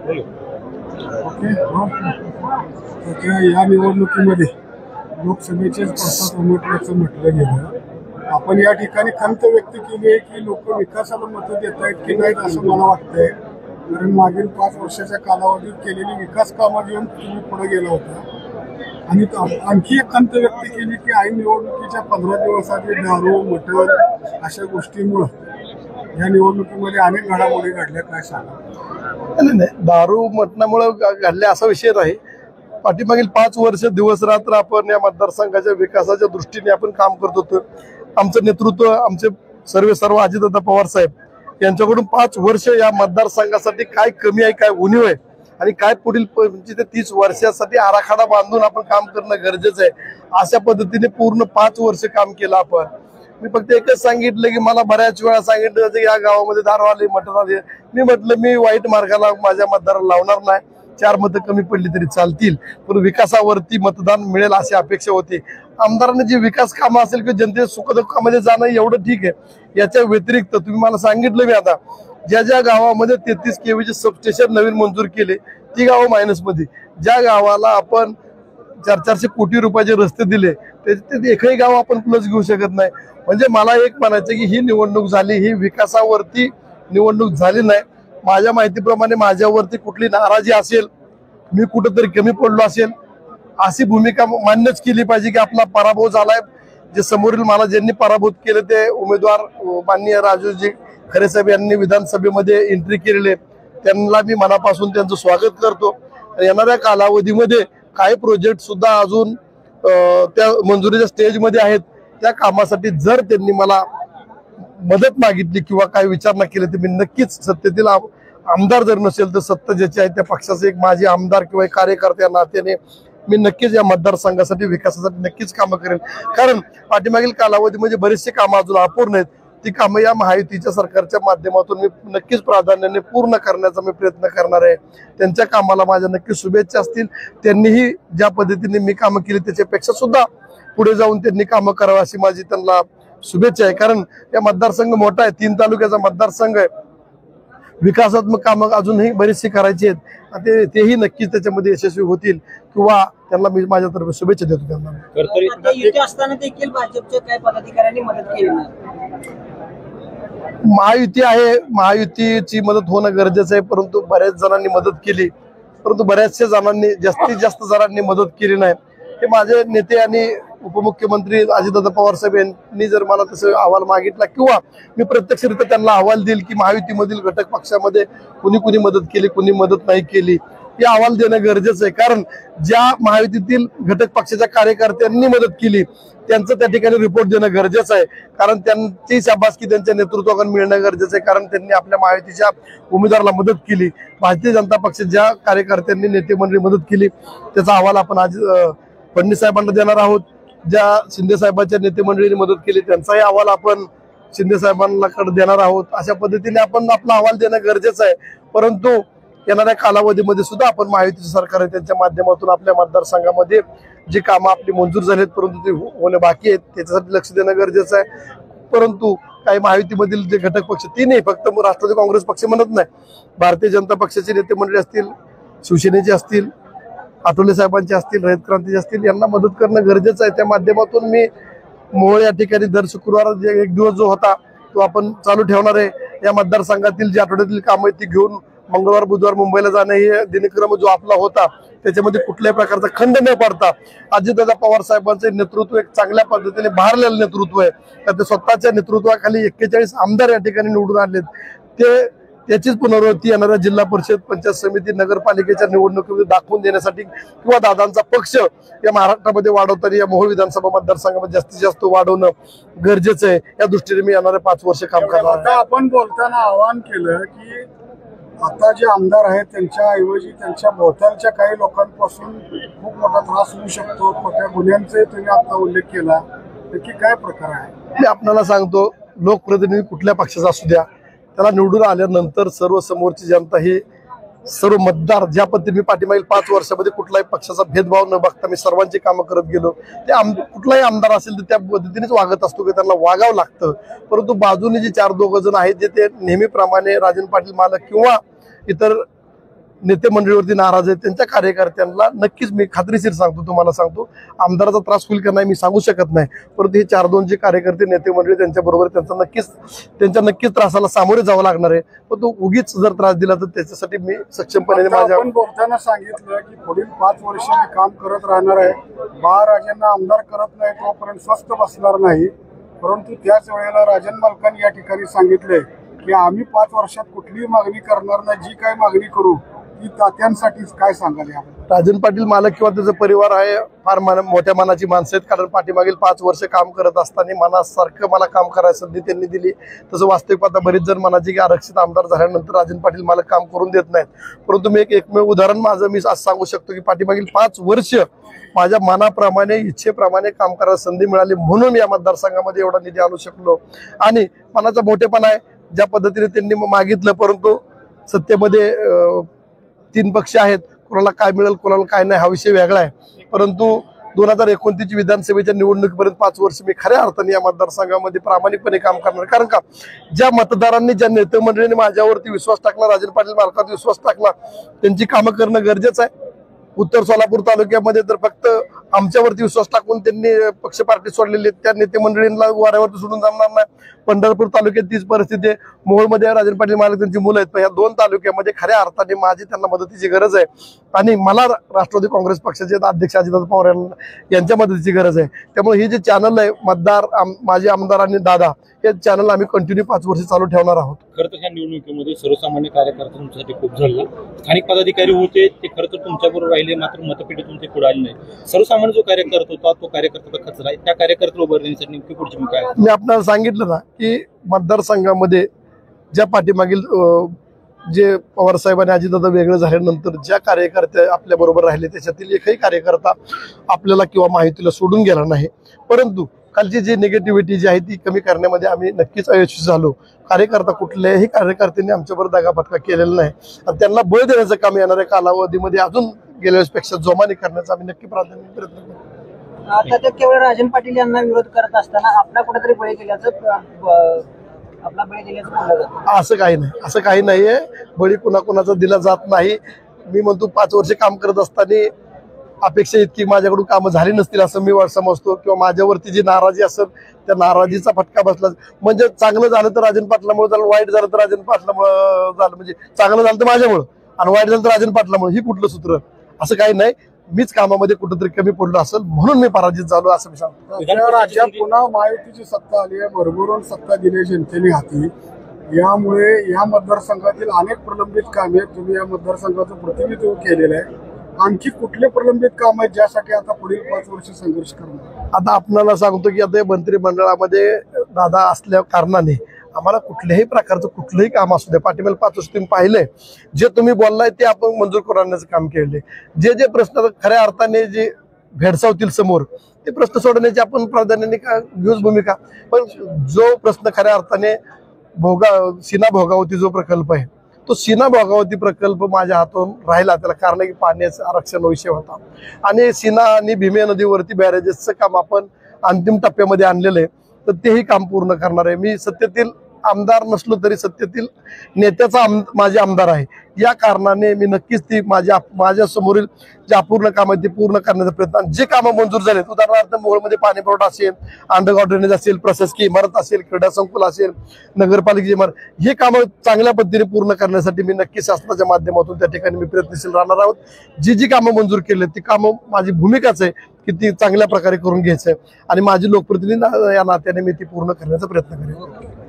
या निवडणुकीमध्ये लोकसभेचे प्रस्ताव उमटल्याचं म्हटलं गेलं। आपण या ठिकाणी खंत व्यक्त केली आहे की लोक विकासाला मतं देत आहेत की नाहीत असं मला वाटतंय, कारण मागील 5 वर्षाच्या कालावधीत केलेली विकास कामं घेऊन तुम्ही पुढे गेला होता। आणि आणखी एक खंत व्यक्त केली की ऐन निवडणुकीच्या 15 दिवस आधी दारू मटण अशा गोष्टींमुळे या निवडणुकीमध्ये अनेक घडामोडी घडल्या, काय सांगा? नाही, दारू मटणामुळे घडल्या असा विषय नाही। पाठीमागील 5 वर्ष दिवस रात्र आपण या मतदारसंघाच्या विकासाच्या दृष्टीने आपण काम करत होतो। आमचं नेतृत्व आमचे सर्व अजितदादा पवार साहेब यांच्याकडून 5 वर्ष या मतदारसंघासाठी काय कमी आहे, काय उणीव आहे आणि काय पुढील 25 ते 30 वर्षासाठी आराखडा बांधून आपण काम करणं गरजेचं आहे, अशा पद्धतीने पूर्ण 5 वर्ष काम केलं आपण। मी फक्त एकच सांगितलं की मला बऱ्याच वेळा सांगितलं जातं की या गावामध्ये दारू आले मटण आले। मी म्हटलं मी वाईट मार्गाला माझ्या मतदाराला लावणार नाही, 4 मतं कमी पडली तरी चालतील, पण विकासावरती मतदान मिळेल अशी अपेक्षा होती। आमदारांनी जी विकास कामं असेल की जनतेच्या सुखदुःखामध्ये जाणं एवढं ठीक आहे, याच्या व्यतिरिक्त तुम्ही मला सांगितलं मी आता ज्या गावामध्ये 33 केवीचे सबस्टेशन नवीन मंजूर केले ती गावं मायनसमध्ये, ज्या गावाला आपण 400 कोटी रुपयाचे रस्ते दिले ते एकही गाव आपण प्लस घेऊ शकत नाही। म्हणजे मला एक म्हणायचं की ही निवडणूक झाली, ही विकासावरती निवडणूक झाली नाही। माझ्या माहितीप्रमाणे माझ्यावरती कुठली नाराजी असेल, मी कुठंतरी कमी पडलो असेल, अशी भूमिका मान्यच केली पाहिजे की आपला पराभव झालाय। जे समोरील मला ज्यांनी पराभूत केले ते उमेदवार माननीय राजूजी खरे साहेब यांनी विधानसभेमध्ये एंट्री केलेले, त्यांना मी मनापासून त्यांचं स्वागत करतो। येणाऱ्या कालावधीमध्ये काही प्रोजेक्ट सुद्धा अजून त्या मंजुरीच्या स्टेजमध्ये आहेत, त्या कामासाठी जर त्यांनी मला मदत मागितली किंवा काही विचारणा केली तर मी नक्कीच सत्तेतील आमदार जर नसेल तर सत्ता ज्याची आहे त्या पक्षाचे एक माझे आमदार किंवा एक कार्यकर्त्या नात्याने मी नक्कीच या मतदारसंघासाठी विकासासाठी नक्कीच कामं करेन। कारण पाठीमागील कालावधीमध्ये बरेचसे कामं अजून अपूर्ण आहेत, ती कामं या महायुतीच्या सरकारच्या माध्यमातून मी नक्कीच प्राधान्याने पूर्ण करण्याचा मी प्रयत्न करणार आहे। त्यांच्या कामाला माझ्या नक्की शुभेच्छा असतील। त्यांनीही ज्या पद्धतीने मी कामं केली त्याच्यापेक्षा सुद्धा पुढे जाऊन त्यांनी कामं करावी अशी माझी त्यांना शुभेच्छा आहे। कारण या मतदारसंघ मोठा आहे, 3 तालुक्याचा मतदारसंघ आहे, विकासात्मक कामं अजूनही बरीचशी करायची आहेत, तेही नक्कीच त्याच्यामध्ये यशस्वी होतील किंवा त्यांना मी माझ्यातर्फे शुभेच्छा देतो। त्यांना असताना देखील भाजपच्या काही पदाधिकाऱ्यांनी मदत केली नाही। महायुती आहे, महायुतीची मदत होणं गरजेचं आहे, परंतु बऱ्याच जणांनी मदत केली, परंतु बऱ्याचशा जणांनी जास्तीत जास्त जणांनी मदत केली नाही। हे माझे नेते आणि उपमुख्यमंत्री अजितदादा पवार साहेब यांनी जर मला तसं अहवाल मागितला किंवा मी प्रत्यक्षरित्या त्यांना अहवाल देईल की महायुतीमधील घटक पक्षामध्ये कुणी मदत केली कुणी मदत नाही केली, हे अहवाल देणं गरजेचं आहे। कारण ज्या महायुतीतील घटक पक्षाच्या कार्यकर्त्यांनी मदत केली त्यांचं त्या ठिकाणी रिपोर्ट देणं गरजेचं आहे, कारण त्यांची शाबासकी त्यांच्या नेतृत्वाकडून मिळणं गरजेचं आहे, कारण त्यांनी आपल्या महायुतीच्या उमेदवाराला मदत केली। भारतीय जनता पक्ष ज्या कार्यकर्त्यांनी नेते मंडळी मदत केली त्याचा अहवाल आपण आज फडणवीस साहेबांना देणार आहोत। ज्या शिंदे साहेबांच्या नेते मंडळीने मदत केली त्यांचाही अहवाल आपण शिंदे साहेबांना देणार आहोत। अशा पद्धतीने आपण आपला अहवाल देणं गरजेचं आहे, परंतु येणाऱ्या कालावधीमध्ये सुद्धा आपण महायुतीचं सरकार आहे त्यांच्या माध्यमातून आपल्या मतदारसंघामध्ये जी कामं आपली मंजूर झालीत परंतु ते होणे बाकी आहेत त्याच्यासाठी लक्ष देणं गरजेचं आहे। परंतु काही महायुतीमधील जे घटक पक्ष, ती नाही फक्त राष्ट्रवादी काँग्रेस पक्ष म्हणत नाही, भारतीय जनता पक्षाचे नेते मंडळी असतील, शिवसेनेचे असतील, आठवले साहेबांचे असतील, रयत क्रांतीचे असतील, यांना मदत करणं गरजेचं आहे। त्या माध्यमातून मी मोहोळ या ठिकाणी दर शुक्रवार जे 1 दिवस जो होता तो आपण चालू ठेवणार आहे। या मतदारसंघातील जी आठवड्यातील कामं आहेत ती घेऊन मंगळवार बुधवार मुंबईला जाणं हे दिनक्रम जो आपला होता त्याच्यामध्ये कुठल्याही प्रकारचा खंड न पडता अजितदादा पवार साहेबांचे नेतृत्व एक चांगल्या पद्धतीने भारलेलं नेतृत्व आहे। ते स्वतःच्या नेतृत्वाखाली 41 आमदार या ठिकाणी निवडून आणलेत, त्याचीच पुनरावृत्ती येणाऱ्या जिल्हा परिषद, पंचायत समिती, नगरपालिकेच्या निवडणुकीमध्ये दाखवून देण्यासाठी किंवा दादांचा पक्ष या महाराष्ट्रामध्ये वाढवताना या मोहोळ विधानसभा मतदारसंघामध्ये जास्तीत जास्त वाढवणं गरजेचं आहे। या दृष्टीने मी येणारे 5 वर्ष काम करणार आहे। आपण बोलताना आवाहन केलं की आता जे आमदार आहेत त्यांच्या ऐवजी त्यांच्या भोवतालच्या काही लोकांपासून खूप मोठा त्रास होऊ शकतो, मोठ्या गुन्ह्यांचे तुम्ही आता उल्लेख केला, नक्की काय प्रकार आहे? मी आपल्याला सांगतो, लोकप्रतिनिधी कुठल्या पक्षाचा असू द्या, त्याला निवडून आल्यानंतर सर्व समोरची जनता ही सर्व मतदार ज्या पद्धतीने पाठीमागील 5 वर्षामध्ये कुठलाही पक्षाचा भेदभाव न बघता मी सर्वांची कामं करत गेलो, ते कुठलाही आमदार असेल तर त्या पद्धतीनेच वागत असतो की त्यांना वागावं लागतं। परंतु बाजूने जे 4 दोघं जण आहेत जे ते नेहमीप्रमाणे राजन पाटील मालक किंवा इतर नेते मंडळीवरती नाराज आहेत त्यांच्या कार्यकर्त्यांना नक्कीच मी खात्रीशीर सांगतो, तुम्हाला सांगतो, आमदाराचा त्रास होईल का नाही मी सांगू शकत नाही, परंतु हे 4-2 जे कार्यकर्ते नेते मंडळी त्यांच्याबरोबर त्यांच्या नक्कीच त्रासाला सामोरे जावं लागणार आहे. पण तो उगीच जर त्रास दिला तर त्याच्यासाठी मी सक्षमपणे माझ्या आपण बोलताना सांगितलं की पुढील 5 वर्ष मी काम करत राहणार आहे, बाळराजांना आमदार करत नाही तोपर्यंत स्वस्थ बसणार नाही. परंतु त्याच वेळेला राजन मालकांनी या ठिकाणी सांगितलंय की आम्ही 5 वर्षात कुठलीही मागणी करणार नाही, जी काय मागणी करू ती तात्यांसाठीच. काय सांगाल याबद्दल? राजन पाटील मालक किंवा त्याचा परिवार आहे फार मोठ्या मनाची माणसं आहेत, कारण पाठीमागील 5 वर्ष काम करत असताना मनासारखं मला काम करायची संधी त्यांनी दिली. तसं वास्तविक आता बरेच जण म्हणायचे की आरक्षित आमदार झाल्यानंतर राजन पाटील मालक काम करून देत नाहीत, परंतु मी एकमेव उदाहरण माझं मी आज सांगू शकतो की पाठीमागील 5 वर्ष माझ्या मनाप्रमाणे इच्छेप्रमाणे काम करायला संधी मिळाली, म्हणून या मतदारसंघामध्ये एवढा निधी आणू शकलो. आणि मनाचा मोठेपणा आहे ज्या पद्धतीने त्यांनी मागितलं, परंतु सत्तेमध्ये 3 पक्ष आहेत, कोणाला काय मिळेल कोणाला काय नाही हा विषय वेगळा आहे. परंतु 2029 विधानसभेच्या निवडणुकीपर्यंत 5 वर्ष मी खऱ्या अर्थाने या मतदारसंघामध्ये प्रामाणिकपणे काम करणार. कारण का ज्या मतदारांनी ज्या नेते मंडळीने माझ्यावरती विश्वास टाकला, राजन पाटील मालकात विश्वास टाकला, त्यांची कामं करणं गरजेचं आहे. उत्तर सोलापूर तालुक्यामध्ये तर फक्त आमच्यावरती विश्वास टाकून त्यांनी पक्ष पार्टी सोडलेली, त्या नेते मंडळींना वाऱ्यावरती सोडून जमणार नाही. पंढरपूर तालुक्यात तीच परिस्थिती आहे, मोहोळमध्ये राजन पाटील मालक त्यांची मुलं आहेत, पण या 2 तालुक्यामध्ये खऱ्या अर्थाने माझी त्यांना मदतीची गरज आहे आणि मला राष्ट्रवादी काँग्रेस पक्षाचे अध्यक्ष अजितदादा पवार यांच्या मदतीची गरज आहे. त्यामुळे ही जे चॅनल आहे मतदार माझे आमदार आणि दादा, हे चॅनल आम्ही कंटिन्यू 5 वर्ष चालू ठेवणार आहोत. खरं तर ह्या निवडणुकीमध्ये सर्वसामान्य कार्यकर्ता तुमच्यासाठी खूप झाला, स्थानिक पदाधिकारी होते ते खरं तर तुमच्याबरोबर राहिले, मात्र मतपेढीतून ते पुढे आले नाही. सर्वसामान्य जो कार्यकर्ता होता तो कार्यकर्ता कचरा आहे, त्या कार्यकर्त्याला उभारण्यासाठी नेमकी पुढची मी काय? मी आपल्याला सांगितलं ना की मतदारसंघामध्ये ज्या पाठीमागील जे पवार साहेबांनी अजितदादा वेगळं झाल्यानंतर ज्या कार्यकर्ते आपल्या बरोबर राहिले त्याच्यातील एकही कार्यकर्ता आपल्याला किंवा माहितीला सोडून गेला नाही, परंतु कालची जी निगेटिव्हिटी जी आहे ती कमी करण्यामध्ये आम्ही नक्कीच अयशस्वी झालो. कार्यकर्ता कुठल्याही कार्यकर्त्यांनी आमच्याबरोबर दगाफटका केलेला नाही आणि त्यांना बळ देण्याचं काम येणाऱ्या कालावधीमध्ये अजून गेल्या वेळेसपेक्षा जोमाने करण्याचा आम्ही नक्की प्रयत्न करू. आता ते केवळ राजन पाटील यांना विरोध करत असताना आपला कुठेतरी बळी गेल्याचं बोललं जातं. असं काही नाहीये, बळी कुणाचा दिला जात नाही. मी म्हणतो 5 वर्ष काम करत असताना अपेक्षा इतकी माझ्याकडून कामं झाली नसतील असं मी समजतो, किंवा माझ्यावरती जी नाराजी असेल त्या नाराजीचा फटका बसला. म्हणजे चांगलं झालं तर राजन पाटलामुळे झालं, वाईट झालं तर राजन पाटलामुळे झालं. म्हणजे चांगलं झालं तर माझ्यामुळे आणि वाईट झालं तर राजन पाटलामुळे, ही कुठलं सूत्र? असं काही नाही. मीच कामामध्ये कुठेतरी कमी पडलो असेल म्हणून मी पराजित झालो असं मी सांगतो. राज्यात पुन्हा महायुतीची सत्ता आली आहे, भरभरून सत्ता दिली जनतेने हाती. यामुळे या मतदारसंघातील अनेक प्रलंबित कामे तुम्ही या मतदारसंघाचं प्रतिनिधित्व केलेलं आहे. आणखी कुठले प्रलंबित काम आहेत ज्यासाठी आता पुढील 5 वर्ष संघर्ष करणार? आता आपल्याला सांगतो की आता मंत्रिमंडळामध्ये दादा असल्या कारणाने आम्हाला कुठल्याही प्रकारचं कुठलंही काम असू द्या, पाठीमागील 5 वर्ष तुम्ही पाहिलंय, जे तुम्ही बोललाय ते आपण मंजूर करण्याचं काम केले. जे प्रश्न खऱ्या अर्थाने जे भेडसावतील समोर ते प्रश्न सोडवण्याची आपण प्राधान्याने घेऊच भूमिका. पण जो प्रश्न खऱ्या अर्थाने सीना भोगावती जो प्रकल्प आहे तो सीना भोगावती प्रकल्प माझ्या हातून राहिला. त्याला कारण की पाण्याचं आरक्षण विषय होता आणि सीना आणि भीमे नदीवरती बॅरेजेसचं काम आपण अंतिम टप्प्यामध्ये आणलेलं आहे, तर तेही काम पूर्ण करणार आहे. मी सत्तेतील आमदार नसलो तरी सत्तेतील नेत्याचा माझे आमदार आहे. या कारणाने मी नक्कीच ती माझ्या समोरील जे अपूर्ण काम आहे ते पूर्ण करण्याचा प्रयत्न. जे कामं मंजूर झालेत, उदाहरणार्थ मोहोळमध्ये पाणी पुरवठा असेल, अंडरग्राउंड ड्रेनेज असेल, प्रशासकीय इमारत असेल, क्रीडा संकुल असेल, नगरपालिकेची इमारत, हे कामं चांगल्या पद्धतीने पूर्ण करण्यासाठी मी नक्की शासनाच्या माध्यमातून त्या ठिकाणी मी प्रयत्नशील राहणार आहोत. जी कामं मंजूर केली ती कामं माझी भूमिकाच आहे की ती चांगल्या प्रकारे करून घ्यायचं आहे आणि माझी लोकप्रतिनिधी या नात्याने मी ती पूर्ण करण्याचा प्रयत्न करेन.